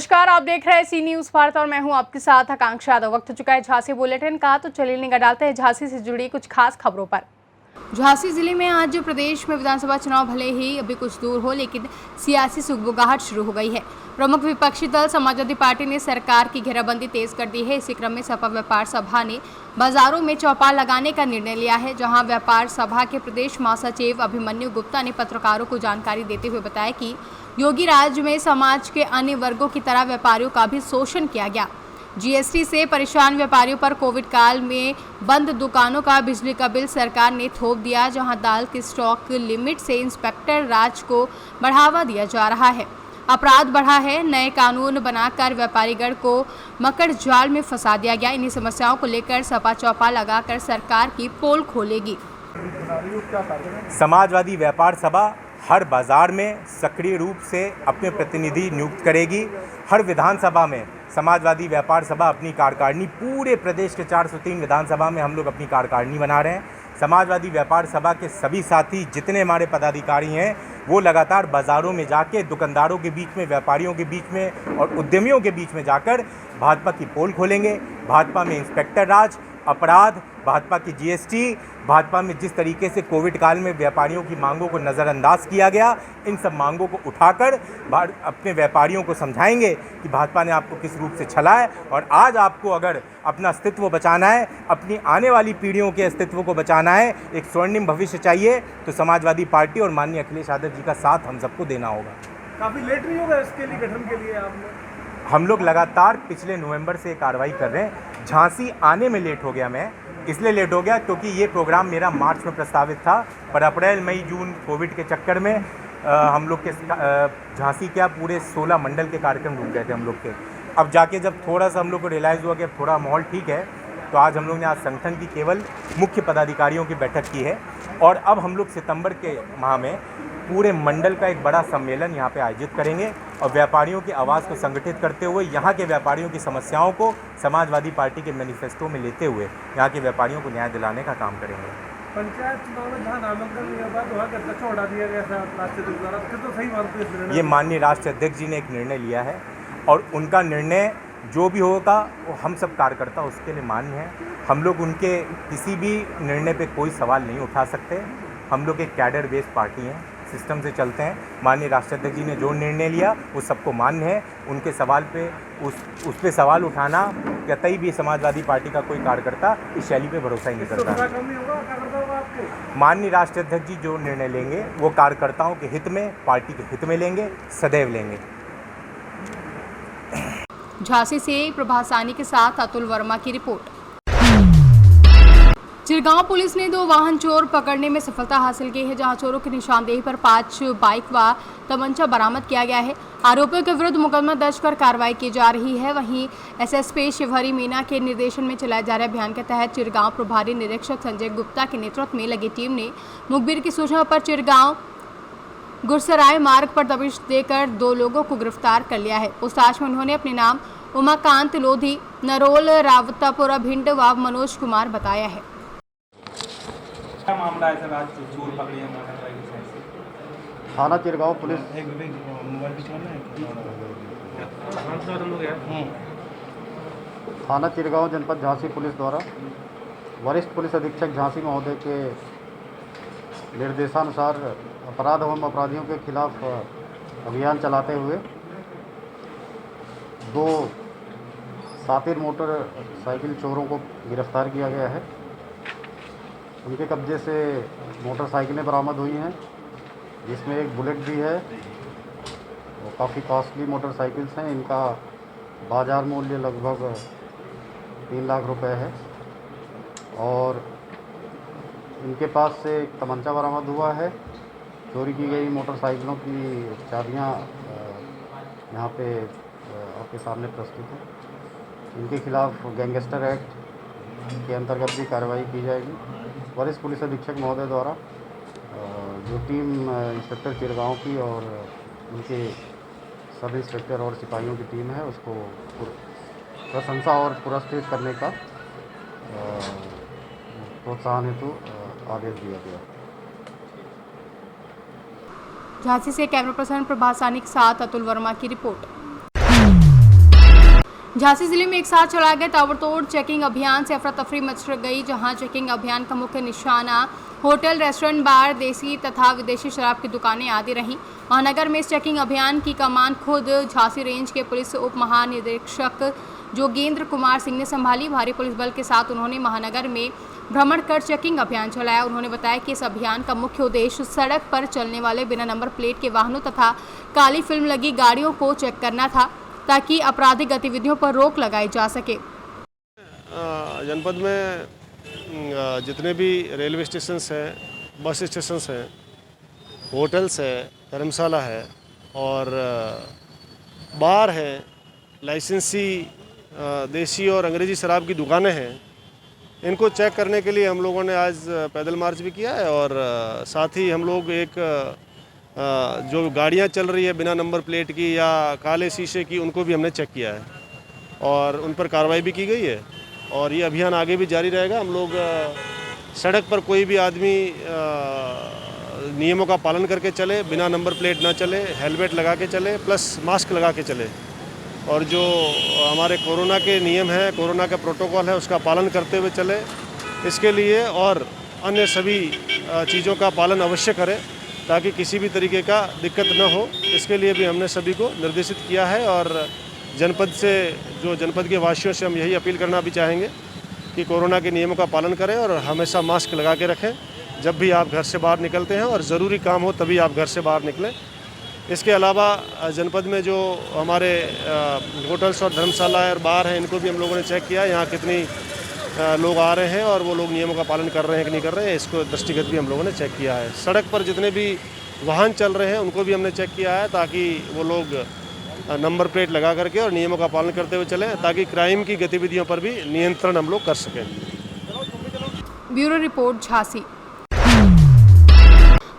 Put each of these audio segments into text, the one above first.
नमस्कार, आप देख रहे हैं सी न्यूज़ भारत और मैं हूं आपके साथ आकांक्षा यादव। वक्त हो चुका है झांसी बुलेटिन का, तो चलिए निगाह डालते हैं झांसी से जुड़ी कुछ खास खबरों पर। झांसी जिले में आज प्रदेश में विधानसभा चुनाव भले ही अभी कुछ दूर हो, लेकिन सियासी सुगबुगाहट शुरू हो गई है। प्रमुख विपक्षी दल समाजवादी पार्टी ने सरकार की घेराबंदी तेज कर दी है। इसी क्रम में सपा व्यापार सभा ने बाजारों में चौपाल लगाने का निर्णय लिया है, जहां व्यापार सभा के प्रदेश महासचिव अभिमन्यु गुप्ता ने पत्रकारों को जानकारी देते हुए बताया कि योगी राज में समाज के अन्य वर्गों की तरह व्यापारियों का भी शोषण किया गया। जीएसटी से परेशान व्यापारियों पर कोविड काल में बंद दुकानों का बिजली का बिल सरकार ने थोप दिया, जहां दाल की स्टॉक लिमिट से इंस्पेक्टर राज को बढ़ावा दिया जा रहा है। अपराध बढ़ा है, नए कानून बनाकर व्यापारीगण को मकड़ जाल में फंसा दिया गया। इन्हीं समस्याओं को लेकर सपा चौपाल लगाकर सरकार की पोल खोलेगी। समाजवादी व्यापार सभा हर बाजार में सक्रिय रूप से अपने प्रतिनिधि नियुक्त करेगी। हर विधानसभा में समाजवादी व्यापार सभा अपनी कार्यकारिणी, पूरे प्रदेश के 403 विधानसभा में हम लोग अपनी कार्यकारिणी बना रहे हैं। समाजवादी व्यापार सभा के सभी साथी, जितने हमारे पदाधिकारी हैं, वो लगातार बाज़ारों में जाके दुकानदारों के बीच में, व्यापारियों के बीच में और उद्यमियों के बीच में जाकर भाजपा की पोल खोलेंगे। भाजपा में इंस्पेक्टर राज, अपराध, भाजपा की जीएसटी, भाजपा में जिस तरीके से कोविड काल में व्यापारियों की मांगों को नज़रअंदाज किया गया, इन सब मांगों को उठाकर अपने व्यापारियों को समझाएंगे कि भाजपा ने आपको किस रूप से छला है। और आज आपको अगर अपना अस्तित्व बचाना है, अपनी आने वाली पीढ़ियों के अस्तित्व को बचाना है, एक स्वर्णिम भविष्य चाहिए, तो समाजवादी पार्टी और माननीय अखिलेश यादव जी का साथ हम सबको देना होगा। काफ़ी लेट नहीं होगा इसके लिए, गठन के लिए आपने? हम लोग लगातार पिछले नवंबर से कार्रवाई कर रहे हैं। झांसी आने में लेट हो गया, मैं इसलिए लेट हो गया क्योंकि ये प्रोग्राम मेरा मार्च में प्रस्तावित था, पर अप्रैल मई जून कोविड के चक्कर में हम लोग के झांसी क्या पूरे 16 मंडल के कार्यक्रम रुक गए थे हम लोग के। अब जाके जब थोड़ा सा हम लोग को रियलाइज़ हुआ कि अब थोड़ा माहौल ठीक है, तो आज हम लोग ने आज संगठन की केवल मुख्य पदाधिकारियों की बैठक की है। और अब हम लोग सितंबर के माह में पूरे मंडल का एक बड़ा सम्मेलन यहाँ पे आयोजित करेंगे और व्यापारियों की आवाज़ को संगठित करते हुए, यहाँ के व्यापारियों की समस्याओं को समाजवादी पार्टी के मैनिफेस्टो में लेते हुए यहाँ के व्यापारियों को न्याय दिलाने का काम करेंगे। पंचायत चुनाव में जहाँ नामांकन हुआ था, वहाँ का अध्यक्ष हटा दिया गया था राष्ट्रीय द्वारा, तो सही मानते हैं? ये माननीय राष्ट्रीय अध्यक्ष जी ने एक निर्णय लिया है और उनका निर्णय जो भी होगा वो हम सब कार्यकर्ता उसके लिए मान्य हैं। हम लोग उनके किसी भी निर्णय पे कोई सवाल नहीं उठा सकते। हम लोग एक कैडर बेस्ड पार्टी हैं, सिस्टम से चलते हैं। माननीय राष्ट्रीय अध्यक्ष जी ने जो निर्णय लिया वो सबको मान्य है। उनके सवाल पे उस पे सवाल उठाना कतई भी समाजवादी पार्टी का कोई कार्यकर्ता इस शैली पे भरोसा ही नहीं करता। माननीय राष्ट्रीय अध्यक्ष जी जो निर्णय लेंगे वो कार्यकर्ताओं के हित में, पार्टी के हित में लेंगे, सदैव लेंगे। झांसी से प्रभात सानी के साथ अतुल वर्मा की रिपोर्ट। चिरगांव पुलिस ने 2 वाहन चोर पकड़ने में सफलता हासिल की है, जहां चोरों की निशानदेही पर 5 बाइक व तमंचा बरामद किया गया है। आरोपियों के विरुद्ध मुकदमा दर्ज कर कार्रवाई की जा रही है। वहीं एसएसपी शिवहरी मीना के निर्देशन में चलाए जा रहे अभियान के तहत चिरगांव प्रभारी निरीक्षक संजय गुप्ता के नेतृत्व में लगी टीम ने मुखबिर की सूचना पर चिरगांव गुरसराय मार्ग पर दबिश देकर 2 लोगों को गिरफ्तार कर लिया है। पूछताछ में उन्होंने अपने नाम उमाकांत लोधी, नरोल, रावतापुरा भिंड व मनोज कुमार बताया है। क्या मामला है सर, आज चोर पकड़े हैं? थाना चिरगांव पुलिस थाना चिरगांव जनपद झांसी पुलिस द्वारा वरिष्ठ पुलिस अधीक्षक झांसी महोदय के निर्देशानुसार अपराध एवं अपराधियों के खिलाफ अभियान चलाते हुए 2 सातिर मोटरसाइकिल चोरों को गिरफ्तार किया गया है। उनके कब्जे से मोटरसाइकिलें बरामद हुई हैं, जिसमें एक बुलेट भी है। वो काफ़ी कॉस्टली मोटरसाइकिल्स हैं। इनका बाज़ार मूल्य लगभग 3 लाख रुपए है। और इनके पास से एक तमंचा बरामद हुआ है। चोरी की गई मोटरसाइकिलों की चाबियां यहाँ पे आपके सामने प्रस्तुत हैं। इनके खिलाफ गैंगस्टर एक्ट के अंतर्गत भी कार्रवाई की जाएगी। वरिष्ठ पुलिस अधीक्षक महोदय द्वारा जो टीम इंस्पेक्टर चिरगांव की और उनके सब इंस्पेक्टर और सिपाहियों की टीम है, उसको प्रशंसा और पुरस्कृत करने का प्रोत्साहन हेतु आदेश दिया गया। झांसी से कैमरा पर्सन प्रभात सानी के साथ अतुल वर्मा की रिपोर्ट। झांसी जिले में एक साथ चलाए गए ताबड़तोड़ चेकिंग अभियान से अफरा तफरी मच गई, जहां चेकिंग अभियान का मुख्य निशाना होटल, रेस्टोरेंट, बार, देसी तथा विदेशी शराब की दुकानें आदि रहीं। महानगर में इस चेकिंग अभियान की कमान खुद झांसी रेंज के पुलिस उप महानिरीक्षक जोगेंद्र कुमार सिंह ने संभाली। भारी पुलिस बल के साथ उन्होंने महानगर में भ्रमण कर चेकिंग अभियान चलाया। उन्होंने बताया कि इस अभियान का मुख्य उद्देश्य सड़क पर चलने वाले बिना नंबर प्लेट के वाहनों तथा काली फिल्म लगी गाड़ियों को चेक करना था, ताकि आपराधिक गतिविधियों पर रोक लगाई जा सके। जनपद में जितने भी रेलवे स्टेशंस हैं, बस स्टेशंस हैं, होटल्स है, धर्मशाला है और बार है, लाइसेंसी देसी और अंग्रेज़ी शराब की दुकानें हैं, इनको चेक करने के लिए हम लोगों ने आज पैदल मार्च भी किया है और साथ ही हम लोग एक जो गाड़ियां चल रही है बिना नंबर प्लेट की या काले शीशे की, उनको भी हमने चेक किया है और उन पर कार्रवाई भी की गई है और ये अभियान आगे भी जारी रहेगा। हम लोग सड़क पर कोई भी आदमी नियमों का पालन करके चले, बिना नंबर प्लेट ना चले, हेलमेट लगा के चले, प्लस मास्क लगा के चले और जो हमारे कोरोना के नियम हैं, कोरोना का प्रोटोकॉल है, उसका पालन करते हुए चले। इसके लिए और अन्य सभी चीज़ों का पालन अवश्य करें ताकि किसी भी तरीके का दिक्कत न हो। इसके लिए भी हमने सभी को निर्देशित किया है और जनपद के वासियों से हम यही अपील करना भी चाहेंगे कि कोरोना के नियमों का पालन करें और हमेशा मास्क लगा के रखें जब भी आप घर से बाहर निकलते हैं और ज़रूरी काम हो तभी आप घर से बाहर निकलें। इसके अलावा जनपद में जो हमारे होटल्स और धर्मशाला और बार हैं, इनको भी हम लोगों ने चेक किया, यहाँ कितनी लोग आ रहे हैं और वो लोग नियमों का पालन कर रहे हैं कि नहीं कर रहे हैं, इसको दृष्टिगत भी हम लोगों ने चेक किया है। सड़क पर जितने भी वाहन चल रहे हैं उनको भी हमने चेक किया है ताकि वो लोग नंबर प्लेट लगा करके और नियमों का पालन करते हुए चलें ताकि क्राइम की गतिविधियों पर भी नियंत्रण हम लोग कर सकें। Bureau report Jhansi.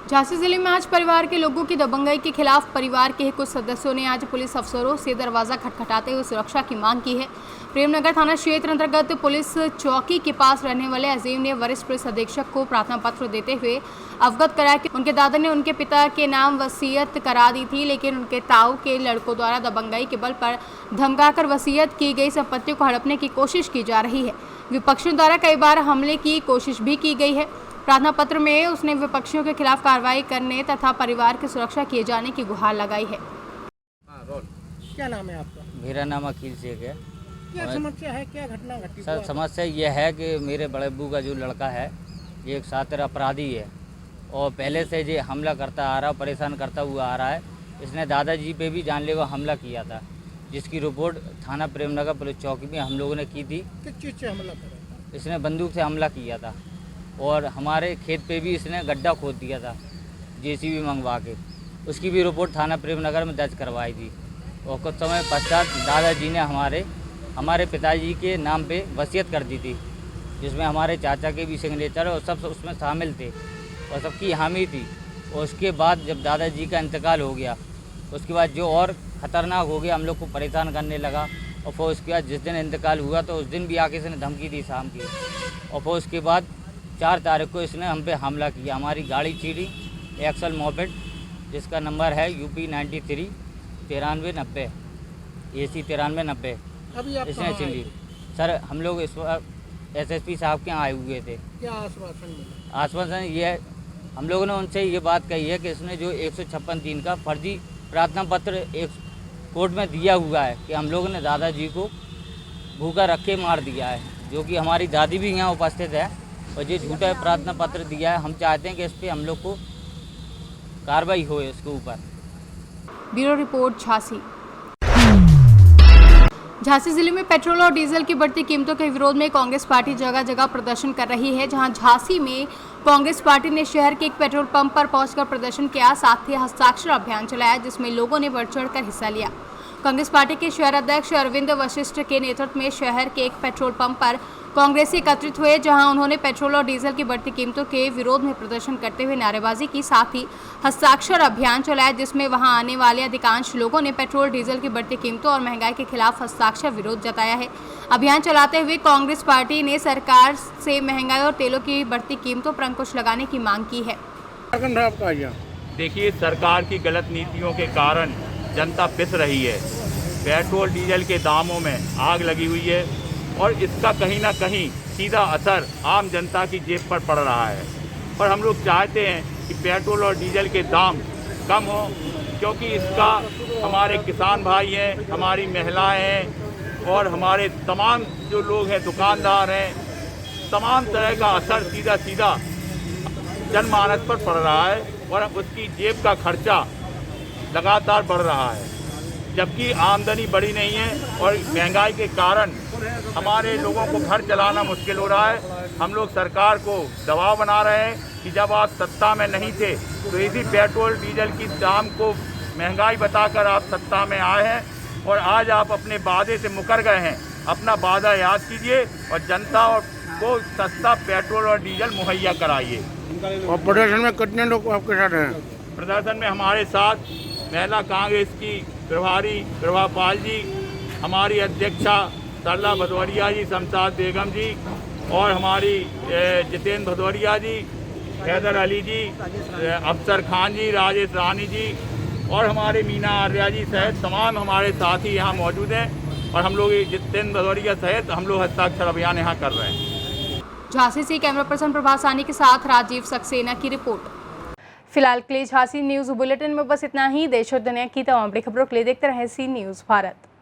झांसी जिले में आज परिवार के लोगों की दबंगई के खिलाफ परिवार के ही कुछ सदस्यों ने आज पुलिस अफसरों से दरवाजा खटखटाते हुए सुरक्षा की मांग की है। प्रेमनगर थाना क्षेत्र अंतर्गत पुलिस चौकी के पास रहने वाले अजीम ने वरिष्ठ पुलिस अधीक्षक को प्रार्थना पत्र देते हुए अवगत कराया कि उनके दादा ने उनके पिता के नाम वसीयत करा दी थी, लेकिन उनके ताऊ के लड़कों द्वारा दबंगई के बल पर धमकाकर वसीयत की गई संपत्ति को हड़पने की कोशिश की जा रही है। विपक्षियों द्वारा कई बार हमले की कोशिश भी की गई है। प्रार्थना पत्र में उसने विपक्षियों के खिलाफ कार्रवाई करने तथा परिवार की सुरक्षा किए जाने की गुहार लगाई है। क्या नाम है आपका? मेरा नाम अकील शेख है। क्या समस्या है, क्या घटना घटी? सर समस्या यह है कि मेरे बड़े अब्बू का जो लड़का है ये एक शातिर अपराधी है और पहले से ये हमला करता आ रहा, परेशान करता हुआ आ रहा है। इसने दादाजी पे भी जानलेवा हमला किया था, जिसकी रिपोर्ट थाना प्रेमनगर पुलिस चौकी में हम लोगों ने की थी। किस चीज़ से हमला करा? इसने बंदूक से हमला किया था और हमारे खेत पे भी इसने गड्ढा खोद दिया था जेसीबी मंगवा के। उसकी भी रिपोर्ट थाना प्रेमनगर में दर्ज करवाई थी और कुछ समय पश्चात दादाजी ने हमारे पिताजी के नाम पे वसीयत कर दी थी, जिसमें हमारे चाचा के भी सिग्नेचर और सब उसमें शामिल थे और सबकी हामी थी। और उसके बाद जब दादाजी का इंतकाल हो गया, उसके बाद जो और ख़तरनाक हो गया, हम लोग को परेशान करने लगा। और फिर उसके बाद जिस दिन इंतकाल हुआ तो उस दिन भी आके इसने धमकी दी शाम की। और फिर उसके बाद 4 तारीख को इसने हम पे हमला किया। हमारी गाड़ी छीनी, एक्सल मोपेड जिसका नंबर है UP 93 9390 AC 9390, अभी आप इसने कहाँ छीन आए ली। थे? सर हम लोग इस SSP साहब के यहाँ आए हुए थे। क्या आश्वासन मिला? आश्वासन ये हम लोगों ने उनसे ये बात कही है कि इसने जो 156(3) का फर्जी प्रार्थना पत्र एक कोर्ट में दिया हुआ है कि हम लोगों ने दादाजी को भूखा रख के मार दिया है, जो कि हमारी दादी भी यहाँ उपस्थित है और ये झूठा प्रार्थना पत्र दिया है। हम चाहते हैं कि इस पर हम लोग को कार्रवाई हो इसके ऊपर। Bureau report Jhansi. झांसी जिले में पेट्रोल और डीजल की बढ़ती कीमतों के विरोध में कांग्रेस पार्टी जगह जगह प्रदर्शन कर रही है। जहां झांसी में कांग्रेस पार्टी ने शहर के एक पेट्रोल पंप पर पहुंचकर प्रदर्शन किया, साथ ही हस्ताक्षर अभियान चलाया, जिसमें लोगों ने बढ़ चढ़कर हिस्सा लिया। कांग्रेस पार्टी के शहर अध्यक्ष अरविंद वशिष्ठ के नेतृत्व में शहर के एक पेट्रोल पंप पर कांग्रेसी एकत्रित हुए, जहां उन्होंने पेट्रोल और डीजल की बढ़ती कीमतों के विरोध में प्रदर्शन करते हुए नारेबाजी की, साथ ही हस्ताक्षर अभियान चलाया, जिसमें वहां आने वाले अधिकांश लोगों ने पेट्रोल डीजल की बढ़ती कीमतों और महंगाई के खिलाफ हस्ताक्षर विरोध जताया है। अभियान चलाते हुए कांग्रेस पार्टी ने सरकार से महंगाई और तेलों की बढ़ती कीमतों पर अंकुश लगाने की मांग की है। देखिए, सरकार की गलत नीतियों के कारण जनता पिस रही है पेट्रोल डीजल के दामों में आग लगी हुई है और इसका कहीं ना कहीं सीधा असर आम जनता की जेब पर पड़ रहा है। पर हम लोग चाहते हैं कि पेट्रोल और डीजल के दाम कम हो, क्योंकि इसका हमारे किसान भाई हैं, हमारी महिलाएं हैं और हमारे तमाम जो लोग हैं, दुकानदार हैं, तमाम तरह का असर सीधा सीधा जनमानस पर पड़ रहा है और उसकी जेब का खर्चा लगातार बढ़ रहा है, जबकि आमदनी बढ़ी नहीं है और महंगाई के कारण हमारे लोगों को घर चलाना मुश्किल हो रहा है। हम लोग सरकार को दबाव बना रहे हैं कि जब आप सत्ता में नहीं थे तो इसी पेट्रोल डीजल की दाम को महंगाई बताकर आप सत्ता में आए हैं और आज आप अपने वादे से मुकर गए हैं। अपना वादा याद कीजिए और जनता को सस्ता पेट्रोल और डीजल मुहैया कराइए। और प्रदर्शन में कितने लोग आपके साथ हैं? प्रदर्शन में हमारे साथ महिला कांग्रेस की प्रभारी प्रभा पाल जी, हमारी अध्यक्षा सरला भदौरिया जी, शमशाद बेगम जी और हमारी जितेंद्र भदौरिया जी, हैदर अली जी, अफसर खान जी, राजेश रानी जी और हमारे मीना आर्या जी सहित तमाम हमारे साथी यहाँ मौजूद हैं और हम लोग जितेंद्र भदौरिया सहित हम लोग हस्ताक्षर अभियान यहाँ कर रहे हैं। झांसी से कैमरा पर्सन प्रभास सानी के साथ राजीव सक्सेना की रिपोर्ट। फिलहाल के लिए झांसी न्यूज बुलेटिन में बस इतना ही। देश और दुनिया की तमाम बड़ी खबरों के लिए देखते रहें सी न्यूज भारत।